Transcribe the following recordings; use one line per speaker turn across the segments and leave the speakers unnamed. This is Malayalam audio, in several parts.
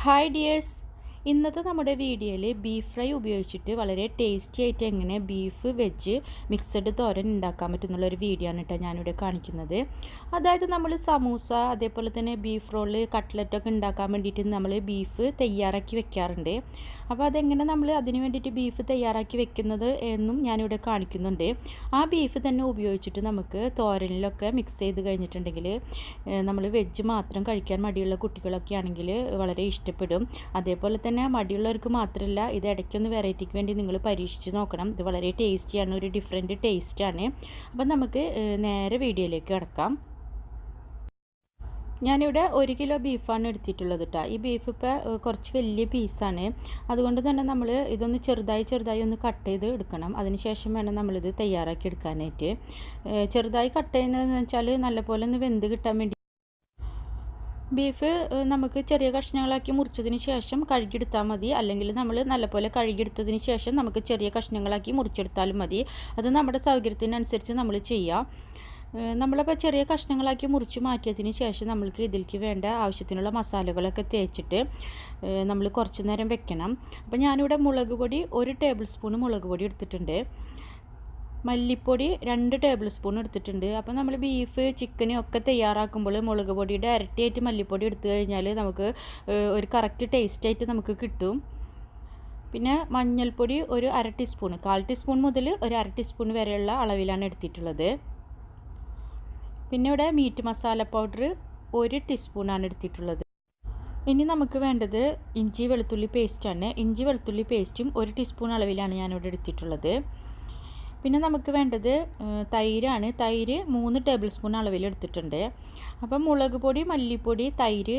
ഹായ് ഡിയേഴ്സ്, ഇന്നത്തെ നമ്മുടെ വീഡിയോയിൽ ബീഫ് ഫ്രൈ ഉപയോഗിച്ചിട്ട് വളരെ ടേസ്റ്റി ആയിട്ട് എങ്ങനെ ബീഫ് വെജ് മിക്സഡ് തോരൻ ഉണ്ടാക്കാൻ പറ്റുന്നുള്ളൊരു വീഡിയോ ആണ് കേട്ടോ ഞാനിവിടെ കാണിക്കുന്നത്. അതായത് നമ്മൾ സമൂസ അതേപോലെ തന്നെ ബീഫ് റോള് കട്ട്ലറ്റൊക്കെ ഉണ്ടാക്കാൻ വേണ്ടിയിട്ട് നമ്മൾ ബീഫ് തയ്യാറാക്കി വെക്കാറുണ്ട്. അപ്പോൾ അതെങ്ങനെ നമ്മൾ അതിന് വേണ്ടിയിട്ട് ബീഫ് തയ്യാറാക്കി വെക്കുന്നത് എന്നും ഞാനിവിടെ കാണിക്കുന്നുണ്ട്. ആ ബീഫ് തന്നെ ഉപയോഗിച്ചിട്ട് നമുക്ക് തോരനിലൊക്കെ മിക്സ് ചെയ്ത് കഴിഞ്ഞിട്ടുണ്ടെങ്കിൽ നമ്മൾ വെജ് മാത്രം കഴിക്കാൻ മടിയുള്ള കുട്ടികളൊക്കെ ആണെങ്കിൽ വളരെ ഇഷ്ടപ്പെടും. അതേപോലെ തന്നെ മടിയുള്ളവർക്ക് മാത്രമല്ല, ഇത് ഇടയ്ക്കൊന്ന് വെറൈറ്റിക്ക് വേണ്ടി നിങ്ങൾ പരീക്ഷിച്ച് നോക്കണം. ഇത് വളരെ ടേസ്റ്റിയാണ്, ഒരു ഡിഫറെൻറ്റ് ടേസ്റ്റാണ്. അപ്പം നമുക്ക് നേരെ വീഡിയോയിലേക്ക് കിടക്കാം. ഞാനിവിടെ 1 കിലോ ബീഫാണ് എടുത്തിട്ടുള്ളത് കേട്ടോ. ഈ ബീഫ് ഇപ്പോൾ കുറച്ച് വലിയ പീസാണ്, അതുകൊണ്ട് തന്നെ നമ്മൾ ഇതൊന്ന് ചെറുതായി ഒന്ന് കട്ട് ചെയ്ത് എടുക്കണം. അതിനുശേഷം വേണം നമ്മളിത് തയ്യാറാക്കി എടുക്കാനായിട്ട്. ചെറുതായി കട്ട് ചെയ്യുന്നതെന്ന് വെച്ചാൽ നല്ലപോലെ ഒന്ന് വെന്ത് കിട്ടാൻ വേണ്ടി. ബീഫ് നമുക്ക് ചെറിയ കഷ്ണങ്ങളാക്കി മുറിച്ചതിന് ശേഷം കഴുകിയെടുത്താൽ മതി, അല്ലെങ്കിൽ നമ്മൾ നല്ലപോലെ കഴുകിയെടുത്തതിന് ശേഷം നമുക്ക് ചെറിയ കഷ്ണങ്ങളാക്കി മുറിച്ചെടുത്താലും മതി. അത് നമ്മുടെ സൗകര്യത്തിനനുസരിച്ച് നമ്മൾ ചെയ്യാം. നമ്മളിപ്പോൾ ചെറിയ കഷ്ണങ്ങളാക്കി മുറിച്ച് മാറ്റിയതിന് ശേഷം നമ്മൾക്ക് ഇതിലേക്ക് വേണ്ട ആവശ്യത്തിനുള്ള മസാലകളൊക്കെ തേച്ചിട്ട് നമ്മൾ കുറച്ച് നേരം വെക്കണം. അപ്പോൾ ഞാനിവിടെ മുളക് പൊടി 1 ടേബിൾ സ്പൂൺ മുളക് പൊടി എടുത്തിട്ടുണ്ട്. മല്ലിപ്പൊടി 2 ടേബിൾ സ്പൂൺ എടുത്തിട്ടുണ്ട്. അപ്പോൾ നമ്മൾ ബീഫ് ചിക്കനും ഒക്കെ തയ്യാറാക്കുമ്പോൾ മുളക് പൊടിയുടെ ഇരട്ടിയായിട്ട് മല്ലിപ്പൊടി എടുത്തു കഴിഞ്ഞാൽ നമുക്ക് ഒരു കറക്റ്റ് ടേസ്റ്റായിട്ട് നമുക്ക് കിട്ടും. പിന്നെ മഞ്ഞൾപ്പൊടി ഒരു 1/2 ടീസ്പൂൺ, 1/4 ടീസ്പൂൺ മുതൽ ഒരു 1/2 ടീസ്പൂൺ വരെയുള്ള അളവിലാണ് എടുത്തിട്ടുള്ളത്. പിന്നെ ഇവിടെ മീറ്റ് മസാല പൗഡർ 1 ടീസ്പൂണാണ് എടുത്തിട്ടുള്ളത്. ഇനി നമുക്ക് വേണ്ടത് ഇഞ്ചി വെളുത്തുള്ളി പേസ്റ്റാണ്. ഇഞ്ചി വെളുത്തുള്ളി പേസ്റ്റും 1 ടീസ്പൂൺ അളവിലാണ് ഞാനിവിടെ എടുത്തിട്ടുള്ളത്. പിന്നെ നമുക്ക് വേണ്ടത് തൈരാണ്. തൈര് 3 ടേബിൾ സ്പൂൺ അളവിൽ എടുത്തിട്ടുണ്ട്. അപ്പം മുളക് പൊടി, മല്ലിപ്പൊടി, തൈര്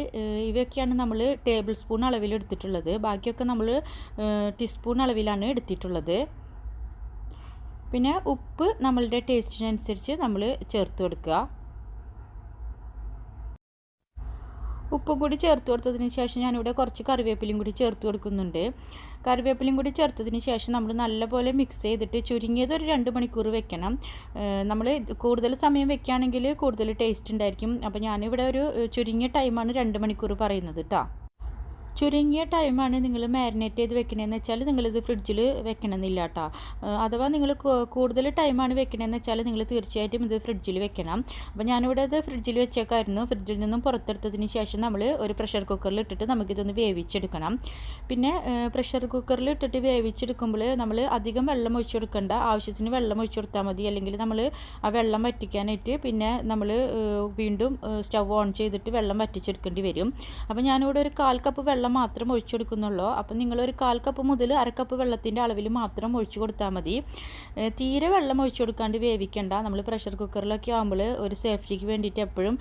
ഇവയൊക്കെയാണ് നമ്മൾ ടേബിൾ സ്പൂൺ അളവിൽ എടുത്തിട്ടുള്ളത്. ബാക്കിയൊക്കെ നമ്മൾ ടീസ്പൂൺ അളവിലാണ് എടുത്തിട്ടുള്ളത്. പിന്നെ ഉപ്പ് നമ്മളുടെ ടേസ്റ്റിനനുസരിച്ച് നമ്മൾ ചേർത്ത് കൊടുക്കുക. ഉപ്പും കൂടി ചേർത്ത് കൊടുത്തതിന് ശേഷം ഞാനിവിടെ കുറച്ച് കറിവേപ്പിലയും കൂടി ചേർത്ത് കൊടുക്കുന്നുണ്ട്. കറിവേപ്പിലയും കൂടി ചേർത്തതിന് ശേഷം നമ്മൾ നല്ലപോലെ മിക്സ് ചെയ്തിട്ട് ചുരുങ്ങിയത് ഒരു 2 മണിക്കൂർ വെക്കണം. നമ്മൾ കൂടുതൽ സമയം വെക്കുകയാണെങ്കിൽ കൂടുതൽ ടേസ്റ്റ് ഉണ്ടായിരിക്കും. അപ്പോൾ ഞാനിവിടെ ഒരു ചുരുങ്ങിയ ടൈമാണ് 2 മണിക്കൂർ പറയുന്നത് കേട്ടോ. ചുരുങ്ങിയ ടൈമാണ് നിങ്ങൾ മാരിനേറ്റ് ചെയ്ത് വെക്കണമെന്ന് വെച്ചാൽ നിങ്ങളിത് ഫ്രിഡ്ജിൽ വെക്കണമെന്നില്ല കേട്ടോ. അഥവാ നിങ്ങൾ കൂടുതൽ ടൈമാണ് വെക്കണമെന്ന് വെച്ചാൽ നിങ്ങൾ തീർച്ചയായിട്ടും ഇത് ഫ്രിഡ്ജിൽ വെക്കണം. അപ്പോൾ ഞാനിവിടെ ഇത് ഫ്രിഡ്ജിൽ വെച്ചേക്കായിരുന്നു. ഫ്രിഡ്ജിൽ നിന്നും പുറത്തെടുത്തതിന് ശേഷം നമ്മൾ ഒരു പ്രഷർ കുക്കറിൽ ഇട്ടിട്ട് നമുക്കിതൊന്ന് വേവിച്ചെടുക്കണം. പിന്നെ പ്രഷർ കുക്കറിൽ ഇട്ടിട്ട് വേവിച്ചെടുക്കുമ്പോൾ നമ്മൾ അധികം വെള്ളം ഒഴിച്ചു കൊടുക്കേണ്ട, ആവശ്യത്തിന് വെള്ളം ഒഴിച്ചു കൊടുത്താൽ മതി. അല്ലെങ്കിൽ നമ്മൾ ആ വെള്ളം വറ്റിക്കാനായിട്ട് പിന്നെ നമ്മൾ വീണ്ടും സ്റ്റവ് ഓൺ ചെയ്തിട്ട് വെള്ളം വറ്റിച്ചെടുക്കേണ്ടി വരും. അപ്പോൾ ഞാനിവിടെ ഒരു 1/4 കപ്പ് വെള്ളം മാത്രം ഒഴിച്ചു കൊടുക്കുന്നുള്ളൂ. അപ്പം നിങ്ങളൊരു 1/4 കപ്പ് മുതൽ 1/2 കപ്പ് വെള്ളത്തിൻ്റെ അളവിൽ മാത്രം ഒഴിച്ചു കൊടുത്താൽ മതി. തീരെ വെള്ളം ഒഴിച്ചു കൊടുക്കാണ്ട് വേവിക്കേണ്ട. നമ്മൾ പ്രഷർ കുക്കറിലൊക്കെ ആകുമ്പോൾ ഒരു സേഫ്റ്റിക്ക് വേണ്ടിയിട്ട് എപ്പോഴും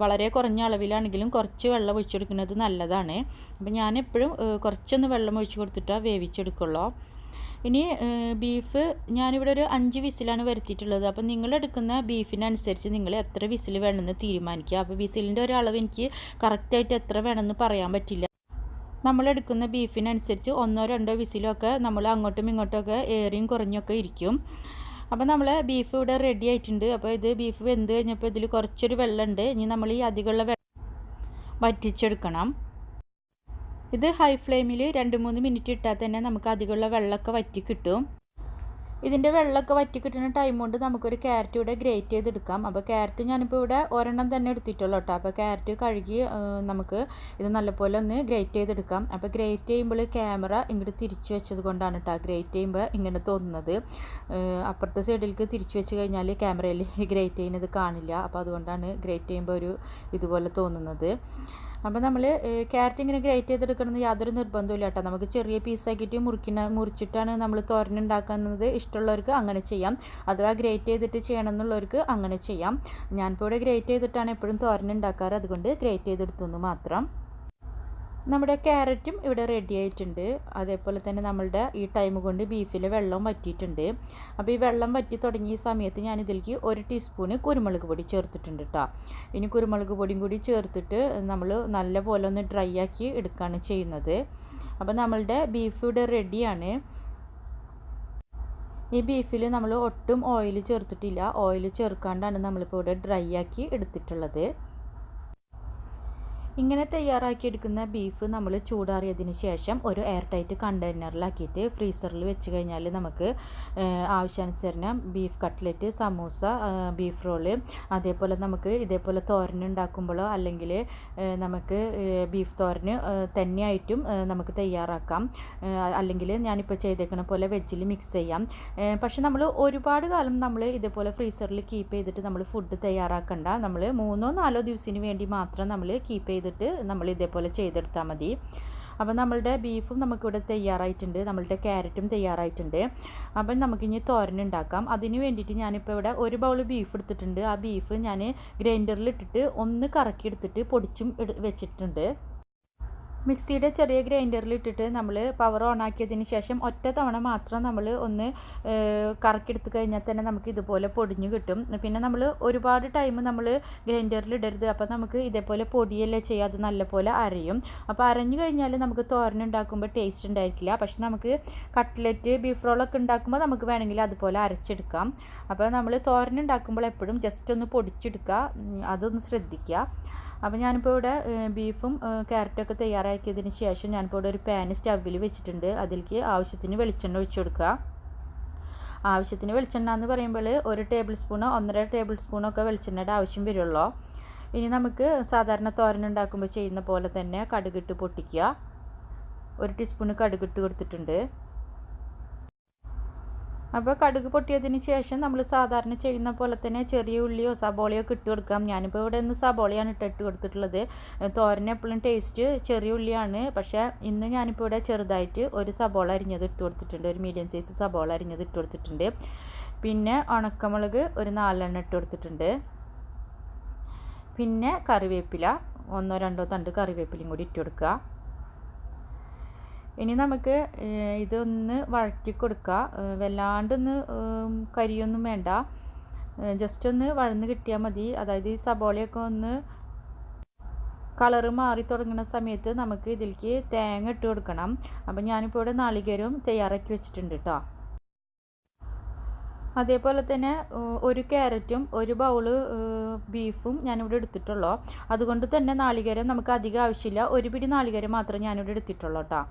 വളരെ കുറഞ്ഞ അളവിലാണെങ്കിലും കുറച്ച് വെള്ളം ഒഴിച്ചു കൊടുക്കുന്നത് നല്ലതാണ്. അപ്പം ഞാനെപ്പോഴും കുറച്ചൊന്ന് വെള്ളം ഒഴിച്ചു കൊടുത്തിട്ടാണ് വേവിച്ചെടുക്കുള്ളൂ. ഇനി ബീഫ് ഞാനിവിടെ ഒരു 5 വിസിലാണ് വരുത്തിയിട്ടുള്ളത്. അപ്പം നിങ്ങളെടുക്കുന്ന ബീഫിനനുസരിച്ച് നിങ്ങൾ എത്ര വിസിൽ വേണമെന്ന് തീരുമാനിക്കുക. അപ്പോൾ വിസിലിൻ്റെ ഒരു അളവ് എനിക്ക് കറക്റ്റായിട്ട് എത്ര വേണമെന്ന് പറയാൻ പറ്റില്ല. നമ്മളെടുക്കുന്ന ബീഫിനനുസരിച്ച് 1-2 വിസിലൊക്കെ നമ്മൾ അങ്ങോട്ടും ഇങ്ങോട്ടുമൊക്കെ ഏറിയും കുറഞ്ഞൊക്കെ ഇരിക്കും. അപ്പോൾ നമ്മൾ ബീഫ് ഇവിടെ റെഡി ആയിട്ടുണ്ട്. അപ്പോൾ ഇത് ബീഫ് വെന്ത് കഴിഞ്ഞപ്പോൾ ഇതിൽ കുറച്ചൊരു വെള്ളമുണ്ട്. ഇനി നമ്മൾ ഈ അധികമുള്ള വെള്ളം വറ്റിച്ചെടുക്കണം. ഇത് ഹൈ ഫ്ലെയിമിൽ 2-3 മിനിറ്റ് ഇട്ടാൽ തന്നെ നമുക്ക് അധികമുള്ള വെള്ളമൊക്കെ വറ്റി കിട്ടും. ഇതിൻ്റെ വെള്ളമൊക്കെ വറ്റി കിട്ടുന്ന ടൈം കൊണ്ട് നമുക്കൊരു ക്യാരറ്റ് ഇവിടെ ഗ്രേറ്റ് ചെയ്തെടുക്കാം. അപ്പോൾ ക്യാരറ്റ് ഞാനിപ്പോൾ ഇവിടെ ഒരെണ്ണം തന്നെ എടുത്തിട്ടുള്ളൂ കേട്ടോ. അപ്പോൾ ക്യാരറ്റ് കഴുകി നമുക്ക് ഇത് നല്ലപോലെ ഒന്ന് ഗ്രേറ്റ് ചെയ്തെടുക്കാം. അപ്പോൾ ഗ്രേറ്റ് ചെയ്യുമ്പോൾ ക്യാമറ ഇങ്ങോട്ട് തിരിച്ചു വെച്ചത് കൊണ്ടാണ് കേട്ടോ ഗ്രേറ്റ് ചെയ്യുമ്പോൾ ഇങ്ങനെ തോന്നുന്നത്. അപ്പുറത്തെ സൈഡിലേക്ക് തിരിച്ചു വെച്ച് കഴിഞ്ഞാൽ ക്യാമറയിൽ ഗ്രേറ്റ് ചെയ്യുന്നത് കാണില്ല. അപ്പോൾ അതുകൊണ്ടാണ് ഗ്രേറ്റ് ചെയ്യുമ്പോൾ ഒരു ഇതുപോലെ തോന്നുന്നത്. അപ്പോൾ നമ്മൾ ക്യാരറ്റ് ഇങ്ങനെ ഗ്രേറ്റ് ചെയ്തെടുക്കണമെന്ന് യാതൊരു നിർബന്ധമില്ല കേട്ടോ. നമുക്ക് ചെറിയ പീസാക്കിയിട്ട് മുറിച്ചിട്ടാണ് നമ്മൾ തോരനുണ്ടാക്കുന്നത്. ഇഷ്ടമുള്ളവർക്ക് അങ്ങനെ ചെയ്യാം. അഥവാ ഗ്രേറ്റ് ചെയ്തിട്ട് ചെയ്യണം എന്നുള്ളവർക്ക് അങ്ങനെ ചെയ്യാം. ഞാനിപ്പോൾ ഇവിടെ ഗ്രേറ്റ് ചെയ്തിട്ടാണ് എപ്പോഴും തോരനുണ്ടാക്കാറ്, അതുകൊണ്ട് ഗ്രേറ്റ് ചെയ്തെടുത്തു മാത്രം. നമ്മുടെ ക്യാരറ്റും ഇവിടെ റെഡി ആയിട്ടുണ്ട്. അതേപോലെ തന്നെ നമ്മളുടെ ഈ ടൈം കൊണ്ട് ബീഫിലെ വെള്ളം വറ്റിയിട്ടുണ്ട്. അപ്പോൾ ഈ വെള്ളം വറ്റി തുടങ്ങിയ സമയത്ത് ഞാൻ ഇതിലേക്ക് 1 ടീസ്പൂണ് കുരുമുളക് പൊടി ചേർത്തിട്ടുണ്ട് കേട്ടോ. ഇനി കുരുമുളക് പൊടിയും കൂടി ചേർത്തിട്ട് നമ്മൾ നല്ലപോലെ ഒന്ന് ഡ്രൈ ആക്കി എടുക്കുകയാണ് ചെയ്യുന്നത്. അപ്പോൾ നമ്മളുടെ ബീഫ് ഇവിടെ റെഡിയാണ്. ഈ ബീഫിൽ നമ്മൾ ഒട്ടും ഓയിൽ ചേർത്തിട്ടില്ല. ഓയിൽ ചേർക്കാണ്ടാണ് നമ്മളിപ്പോൾ ഇവിടെ ഡ്രൈ ആക്കി എടുത്തിട്ടുള്ളത്. ഇങ്ങനെ തയ്യാറാക്കിയെടുക്കുന്ന ബീഫ് നമ്മൾ ചൂടാറിയതിന് ശേഷം ഒരു എയർ ടൈറ്റ് കണ്ടെയ്നറിലാക്കിയിട്ട് ഫ്രീസറിൽ വെച്ച് കഴിഞ്ഞാൽ നമുക്ക് ആവശ്യാനുസരണം beef cutlet, samosa, beef roll, അതേപോലെ നമുക്ക് ഇതേപോലെ തോരൻ ഉണ്ടാക്കുമ്പോഴോ അല്ലെങ്കിൽ നമുക്ക് ബീഫ് തോരന് തന്നെയായിട്ടും നമുക്ക് തയ്യാറാക്കാം. അല്ലെങ്കിൽ ഞാനിപ്പോൾ ചെയ്തേക്കുന്ന പോലെ വെജിൽ മിക്സ് ചെയ്യാം. പക്ഷെ നമ്മൾ ഒരുപാട് കാലം നമ്മൾ ഇതേപോലെ ഫ്രീസറിൽ കീപ്പ് ചെയ്തിട്ട് നമ്മൾ ഫുഡ് തയ്യാറാക്കണ്ട. നമ്മൾ 3-4 ദിവസത്തിന് വേണ്ടി മാത്രം നമ്മൾ കീപ്പ് ചെയ്തിട്ട് നമ്മൾ ഇതേപോലെ ചെയ്തെടുത്താൽ മതി. അപ്പോൾ നമ്മളുടെ ബീഫും നമുക്കിവിടെ തയ്യാറായിട്ടുണ്ട്, നമ്മളുടെ ക്യാരറ്റും തയ്യാറായിട്ടുണ്ട്. അപ്പം നമുക്കിനി തോരൻ ഉണ്ടാക്കാം. അതിന് വേണ്ടിയിട്ട് ഞാനിപ്പോൾ ഇവിടെ ഒരു ബൗൾ ബീഫ് എടുത്തിട്ടുണ്ട്. ആ ബീഫ് ഞാൻ ഗ്രൈൻഡറിലിട്ടിട്ട് ഒന്ന് കറക്കിയെടുത്തിട്ട് പൊടിച്ചും വെച്ചിട്ടുണ്ട്. മിക്സിയുടെ ചെറിയ ഗ്രൈൻഡറിലിട്ടിട്ട് നമ്മൾ പവർ ഓൺ ആക്കിയതിന് ശേഷം ഒറ്റ തവണ മാത്രം നമ്മൾ ഒന്ന് കറക്കിയെടുത്ത് കഴിഞ്ഞാൽ തന്നെ നമുക്ക് ഇതുപോലെ പൊടിഞ്ഞു കിട്ടും. പിന്നെ നമ്മൾ ഒരുപാട് ടൈം നമ്മൾ ഗ്രൈൻഡറിൽ ഇടരുത്. അപ്പോൾ നമുക്ക് ഇതേപോലെ പൊടിയല്ലേ ചെയ്യുക, അത് നല്ലപോലെ അരയും. അപ്പോൾ അരഞ്ഞു കഴിഞ്ഞാൽ നമുക്ക് തോരൻ ഉണ്ടാക്കുമ്പോൾ ടേസ്റ്റ് ഉണ്ടായിരിക്കില്ല. പക്ഷെ നമുക്ക് കട്ട്ലറ്റ്, ബീഫ് റോളൊക്കെ ഉണ്ടാക്കുമ്പോൾ നമുക്ക് വേണമെങ്കിൽ അതുപോലെ അരച്ചെടുക്കാം. അപ്പോൾ നമ്മൾ തോരൻ ഉണ്ടാക്കുമ്പോൾ എപ്പോഴും ജസ്റ്റ് ഒന്ന് പൊടിച്ചെടുക്കുക, അതൊന്ന് ശ്രദ്ധിക്കുക. അപ്പോൾ ഞാനിപ്പോൾ ഇവിടെ ബീഫും ക്യാരറ്റൊക്കെ തയ്യാറാക്കിയതിന് ശേഷം ഞാനിപ്പോൾ ഇവിടെ ഒരു പാൻ സ്റ്റവിൽ വെച്ചിട്ടുണ്ട്. അതിലേക്ക് ആവശ്യത്തിന് വെളിച്ചെണ്ണ ഒഴിച്ചു കൊടുക്കുക. ആവശ്യത്തിന് വെളിച്ചെണ്ണ എന്ന് പറയുമ്പോൾ 1 ടേബിൾ സ്പൂണോ 1.5 ടേബിൾ സ്പൂണൊക്കെ വെളിച്ചെണ്ണയുടെ ആവശ്യം വരുള്ളൂ. ഇനി നമുക്ക് സാധാരണ തോരൻ ഉണ്ടാക്കുമ്പോൾ ചെയ്യുന്ന പോലെ തന്നെ കടുകിട്ട് പൊട്ടിക്കുക. 1 ടീസ്പൂണ് കടുകിട്ട് കൊടുത്തിട്ടുണ്ട്. അപ്പോൾ കടുക് പൊട്ടിയതിന് ശേഷം നമ്മൾ സാധാരണ ചെയ്യുന്ന പോലെ തന്നെ ചെറിയ ഉള്ളിയോ സബോളയോ ഒക്കെ ഇട്ട് കൊടുക്കാം. ഞാനിപ്പോൾ ഇവിടെ നിന്ന് സബോളയാണ് ഇട്ട് കൊടുത്തിട്ടുള്ളത്. തോരൻ എപ്പോഴും ടേസ്റ്റ് ചെറിയ ഉള്ളിയാണ്. പക്ഷേ ഇന്ന് ഞാനിപ്പോൾ ഇവിടെ ചെറുതായിട്ട് ഒരു സബോള അരിഞ്ഞത് ഇട്ട് കൊടുത്തിട്ടുണ്ട്, ഒരു മീഡിയം സൈസ് സബോള അരിഞ്ഞത് ഇട്ട് കൊടുത്തിട്ടുണ്ട്. പിന്നെ ഉണക്കമുളക് ഒരു 4 എണ്ണം ഇട്ട് കൊടുത്തിട്ടുണ്ട്. പിന്നെ കറിവേപ്പില 1-2 തണ്ട് കറിവേപ്പിലയും കൂടി ഇട്ട് കൊടുക്കുക. ഇനി നമുക്ക് ഇതൊന്ന് വഴറ്റി കൊടുക്കുക. വല്ലാണ്ടൊന്ന് കരിയൊന്നും വേണ്ട, ജസ്റ്റ് ഒന്ന് വഴന്ന് കിട്ടിയാൽ മതി. അതായത് ഈ സബോളയൊക്കെ ഒന്ന് കളറ് മാറി തുടങ്ങുന്ന സമയത്ത് നമുക്ക് ഇതിലേക്ക് തേങ്ങ ഇട്ട് കൊടുക്കണം. അപ്പം ഞാനിപ്പോൾ ഇവിടെ നാളികേരവും തയ്യാറാക്കി വെച്ചിട്ടുണ്ട് കേട്ടോ. അതേപോലെ തന്നെ 1 ക്യാരറ്റും 1 ബൗള് ബീഫും ഞാനിവിടെ എടുത്തിട്ടുള്ളൂ. അതുകൊണ്ട് തന്നെ നാളികേരം നമുക്ക് അധികം ആവശ്യമില്ല. 1 പിടി നാളികേരം മാത്രമേ ഞാനിവിടെ എടുത്തിട്ടുള്ളൂ കേട്ടോ.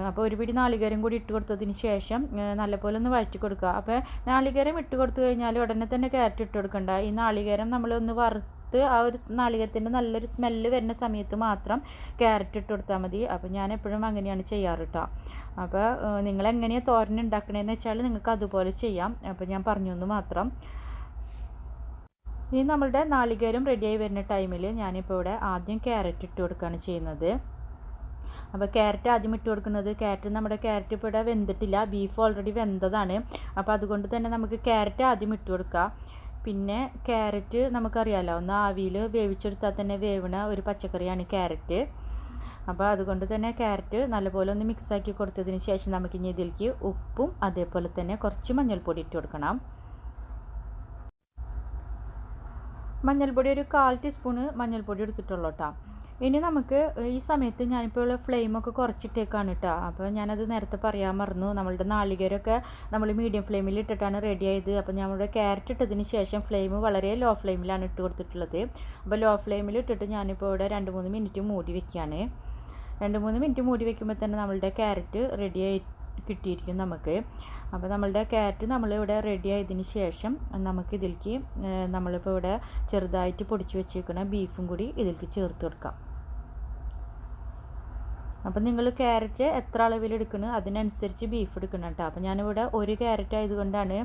അപ്പോൾ 1 പിടി നാളികേരം കൂടി ഇട്ട് കൊടുത്തതിന് ശേഷം നല്ലപോലെ ഒന്ന് വഴറ്റി കൊടുക്കുക. അപ്പോൾ നാളികേരം ഇട്ട് കൊടുത്തു കഴിഞ്ഞാൽ ഉടനെ തന്നെ ക്യാരറ്റ് ഇട്ട് കൊടുക്കണ്ട. ഈ നാളികേരം നമ്മളൊന്ന് വറുത്ത് ആ ഒരു നാളികേരത്തിൻ്റെ നല്ലൊരു സ്മെല്ല് വരുന്ന സമയത്ത് മാത്രം ക്യാരറ്റ് ഇട്ട് കൊടുത്താൽ മതി. അപ്പോൾ ഞാൻ എപ്പോഴും അങ്ങനെയാണ് ചെയ്യാറ് കേട്ടോ. അപ്പോൾ നിങ്ങളെങ്ങനെയാണ് തോരൻ ഉണ്ടാക്കണതെന്ന് വെച്ചാൽ നിങ്ങൾക്ക് അതുപോലെ ചെയ്യാം. അപ്പോൾ ഞാൻ പറഞ്ഞു എന്ന് മാത്രം. ഇനി നമ്മളുടെ നാളികേരം റെഡിയായി വരുന്ന ടൈമിൽ ഞാനിപ്പോൾ ഇവിടെ ആദ്യം ക്യാരറ്റ് ഇട്ട് കൊടുക്കുകയാണ് ചെയ്യുന്നത്. അപ്പോൾ ക്യാരറ്റ് ആദ്യം ഇട്ട് കൊടുക്കുന്നത്, നമ്മുടെ ക്യാരറ്റ് ഇപ്പോൾ ഇവിടെ വെന്തിട്ടില്ല, ബീഫ് ഓൾറെഡി വെന്തതാണ്. അപ്പോൾ അതുകൊണ്ട് തന്നെ നമുക്ക് ക്യാരറ്റ് ആദ്യം ഇട്ട് കൊടുക്കുക. പിന്നെ ക്യാരറ്റ് നമുക്കറിയാമല്ലോ, ഒന്ന് ആവിയിൽ വേവിച്ചെടുത്താൽ തന്നെ വേവണ ഒരു പച്ചക്കറിയാണ് ക്യാരറ്റ്. അപ്പോൾ അതുകൊണ്ട് തന്നെ ക്യാരറ്റ് നല്ലപോലെ ഒന്ന് മിക്സാക്കി കൊടുത്തതിന് ശേഷം നമുക്കിനി ഇതിലേക്ക് ഉപ്പും അതേപോലെ തന്നെ കുറച്ച് മഞ്ഞൾപ്പൊടി ഇട്ട് കൊടുക്കണം. മഞ്ഞൾപ്പൊടി ഒരു 1/4 ടീസ്പൂണ് മഞ്ഞൾപ്പൊടി എടുത്തിട്ടുള്ളൂ കേട്ടോ. ഇനി നമുക്ക് ഈ സമയത്ത് ഞാനിപ്പോൾ ഫ്ലെയിമൊക്കെ കുറച്ചിട്ടേക്കാണ് കേട്ടോ. അപ്പോൾ ഞാനത് നേരത്തെ പറയാൻ മറന്നു. നമ്മളുടെ നാളികേരമൊക്കെ നമ്മൾ മീഡിയം ഫ്ലെയിമിൽ ഇട്ടിട്ടാണ് റെഡി ആയത്. അപ്പോൾ നമ്മുടെ ക്യാരറ്റ് ഇട്ടതിന് ശേഷം ഫ്ലെയിം വളരെ ലോ ഫ്ലെയിമിലാണ് ഇട്ട് കൊടുത്തിട്ടുള്ളത്. അപ്പോൾ ലോ ഫ്ലെയിമിൽ ഇട്ടിട്ട് ഞാനിപ്പോൾ ഇവിടെ 2-3 മിനിറ്റ് മൂടി വയ്ക്കുകയാണ്. 2-3 മിനിറ്റ് മൂടി വയ്ക്കുമ്പോൾ തന്നെ നമ്മളുടെ ക്യാരറ്റ് റെഡിയായി കിട്ടിയിരിക്കും നമുക്ക്. അപ്പോൾ നമ്മളുടെ ക്യാരറ്റ് നമ്മളിവിടെ റെഡി ആയതിന് ശേഷം നമുക്കിതിലേക്ക് നമ്മളിപ്പോൾ ഇവിടെ ചെറുതായിട്ട് പൊടിച്ച് വെച്ചിരിക്കുന്ന ബീഫും കൂടി ഇതിലേക്ക് ചേർത്ത് കൊടുക്കാം. അപ്പം നിങ്ങൾ ക്യാരറ്റ് എത്ര അളവിലെടുക്കണം അതിനനുസരിച്ച് ബീഫ് എടുക്കണം കേട്ടോ. അപ്പോൾ ഞാനിവിടെ 1 ക്യാരറ്റ് ആയതുകൊണ്ടാണ്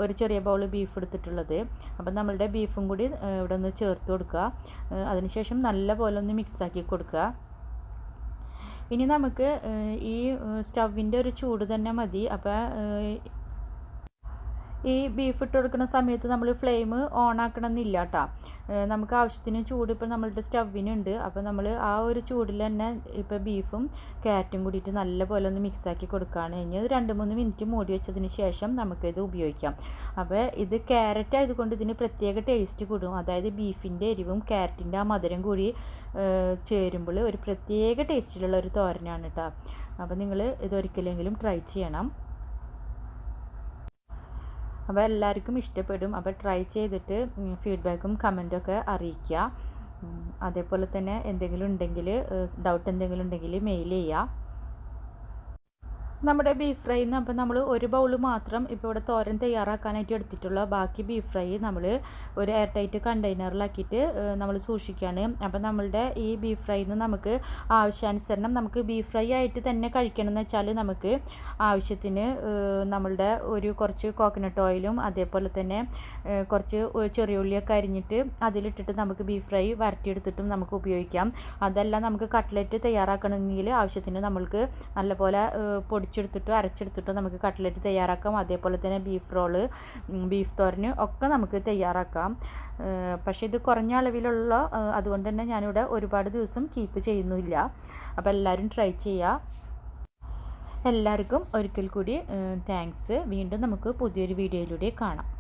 ഒരു ചെറിയ ബൗൾ ബീഫ് എടുത്തിട്ടുള്ളത്. അപ്പം നമ്മളുടെ ബീഫും കൂടി ഇവിടെ ഒന്ന് ചേർത്ത് കൊടുക്കുക. അതിനുശേഷം നല്ല പോലെ ഒന്ന് മിക്സാക്കി കൊടുക്കുക. ഇനി നമുക്ക് ഈ സ്റ്റവിൻ്റെ ഒരു ചൂട് തന്നെ മതി. അപ്പോൾ ഈ ബീഫ് ഇട്ട് കൊടുക്കുന്ന സമയത്ത് നമ്മൾ ഫ്ലെയിം ഓൺ ആക്കണമെന്നില്ല കേട്ടോ. നമുക്ക് ആവശ്യത്തിന് ചൂട് ഇപ്പോൾ നമ്മളുടെ സ്റ്റവിനുണ്ട്. അപ്പോൾ നമ്മൾ ആ ഒരു ചൂടിൽ തന്നെ ഇപ്പോൾ ബീഫും ക്യാരറ്റും കൂടിയിട്ട് നല്ലപോലെ ഒന്ന് മിക്സാക്കി കൊടുക്കുകയാണ്. ഇനി 2-3 മിനിറ്റ് മൂടി വെച്ചതിന് ശേഷം നമുക്കിത് ഉപയോഗിക്കാം. അപ്പോൾ ഇത് ക്യാരറ്റ് ആയതുകൊണ്ട് ഇതിന് പ്രത്യേക ടേസ്റ്റ് കൂടും. അതായത് ബീഫിൻ്റെ എരിവും ക്യാരറ്റിൻ്റെ ആ മധുരം കൂടി ചേരുമ്പോൾ ഒരു പ്രത്യേക ടേസ്റ്റിലുള്ള ഒരു തോരനാണ് കേട്ടോ. അപ്പോൾ നിങ്ങൾ ഇതൊരിക്കലെങ്കിലും ട്രൈ ചെയ്യണം. അപ്പോൾ എല്ലാവർക്കും ഇഷ്ടപ്പെടും. അപ്പോൾ ട്രൈ ചെയ്തിട്ട് ഫീഡ്ബാക്കും കമൻറ്റൊക്കെ അറിയിക്കുക. അതേപോലെ തന്നെ എന്തെങ്കിലും ഉണ്ടെങ്കിൽ ഡൗട്ട് എന്തെങ്കിലും ഉണ്ടെങ്കിൽ മെയിൽ ചെയ്യുക. നമ്മുടെ ബീഫ് ഫ്രൈ എന്ന് അപ്പോൾ നമ്മൾ ഒരു ബൗൾ മാത്രം ഇപ്പോൾ ഇവിടെ തോരൻ തയ്യാറാക്കാനായിട്ട് എടുത്തിട്ടുള്ള ബാക്കി ബീഫ് ഫ്രൈ നമ്മൾ ഒരു എയർ ടൈറ്റ് കണ്ടെയ്നറിലാക്കിയിട്ട് നമ്മൾ സൂക്ഷിക്കുകയാണ്. അപ്പോൾ നമ്മളുടെ ഈ ബീഫ് ഫ്രൈന്ന് നമുക്ക് ആവശ്യാനുസരണം നമുക്ക് ബീഫ് ഫ്രൈ ആയിട്ട് തന്നെ കഴിക്കണം എന്ന് വെച്ചാൽ നമുക്ക് ആവശ്യത്തിന് നമ്മളുടെ കുറച്ച് കോക്കനട്ട് ഓയിലും അതേപോലെ തന്നെ കുറച്ച് ചെറിയ ഉള്ളിയൊക്കെ അരിഞ്ഞിട്ട് അതിലിട്ടിട്ട് നമുക്ക് ബീഫ് ഫ്രൈ വരട്ടിയെടുത്തിട്ടും നമുക്ക് ഉപയോഗിക്കാം. അതല്ല നമുക്ക് കട്ട്ലറ്റ് തയ്യാറാക്കണമെങ്കിൽ ആവശ്യത്തിന് നമ്മൾക്ക് നല്ലപോലെ പൊടിച്ചെടുത്തിട്ടോ അരച്ചെടുത്തിട്ടോ നമുക്ക് കട്ട്ലറ്റ് തയ്യാറാക്കാം. അതേപോലെ തന്നെ ബീഫ് റോള്, ബീഫ് തോരന് ഒക്കെ നമുക്ക് തയ്യാറാക്കാം. പക്ഷേ ഇത് കുറഞ്ഞ അളവിലുള്ള അതുകൊണ്ട് തന്നെ ഞാനിവിടെ ഒരുപാട് ദിവസം കീപ്പ് ചെയ്യുന്നില്ല. അപ്പോൾ എല്ലാവരും ട്രൈ ചെയ്യുക. എല്ലാവർക്കും ഒരിക്കൽ കൂടി താങ്ക്സ്. വീണ്ടും നമുക്ക് പുതിയൊരു വീഡിയോയിലൂടെ കാണാം.